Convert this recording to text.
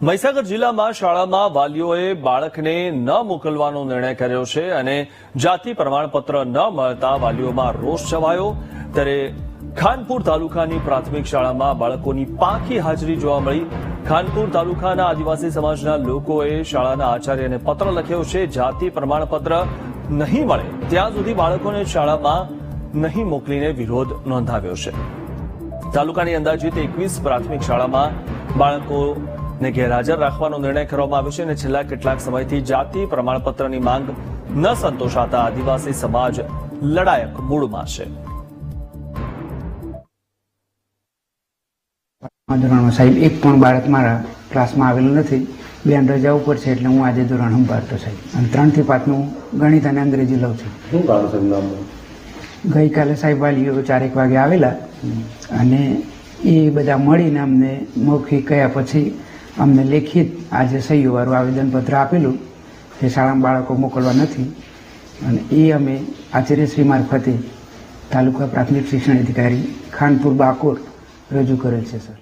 મહીસાગર જિલ્લામાં શાળામાં વાલીઓએ બાળકને ન મોકલવાનો નિર્ણય કર્યો છે અને જાતિ પ્રમાણપત્ર ન મળતા વાલીઓમાં રોષ છવાયો। ત્યારે ખાનપુર તાલુકાની પ્રાથમિક શાળામાં બાળકોની પાંખી હાજરી જોવા મળી। ખાનપુર તાલુકાના આદિવાસી સમાજના લોકોએ શાળાના આચાર્યને પત્ર લખ્યો છે। જાતિ પ્રમાણપત્ર નહીં મળે ત્યાં સુધી બાળકોને શાળામાં નહીં મોકલીને વિરોધ નોંધાવ્યો છે। તાલુકાની અંદાજિત 21 પ્રાથમિક શાળામાં બાળકોને ગેરહાજર રાખવાનો નિર્ણય કરવામાં આવ્યો છે અને છેલ્લા કેટલાક સમયથી જાતિ પ્રમાણપત્રની માંગ ન સંતોષાતા આદિવાસી સમાજ લડાયક મૂડમાં છે। ધોરણમાં સાહેબ એક પણ બાળક મારા ક્લાસમાં આવેલું નથી। બેન રજા ઉપર છે એટલે હું આજે ધોરણ સંભાળતો સાહેબ અને 3 થી 5 નું ગણિત અને અંગ્રેજી લઉં છું। ગઈકાલે સાહેબ વાલીઓ 4 વાગે આવેલા અને એ બધા મળીને અમને મૌખિક કહ્યા પછી અમને લેખિત આજે સહીવાળું આવેદનપત્ર આપેલું કે શાળામાં બાળકો મોકલવા નથી અને એ અમે આચાર્યશ્રી મારફતે તાલુકા પ્રાથમિક શિક્ષણ અધિકારી ખાનપુર બાકોર રજૂ કરેલ છે સર।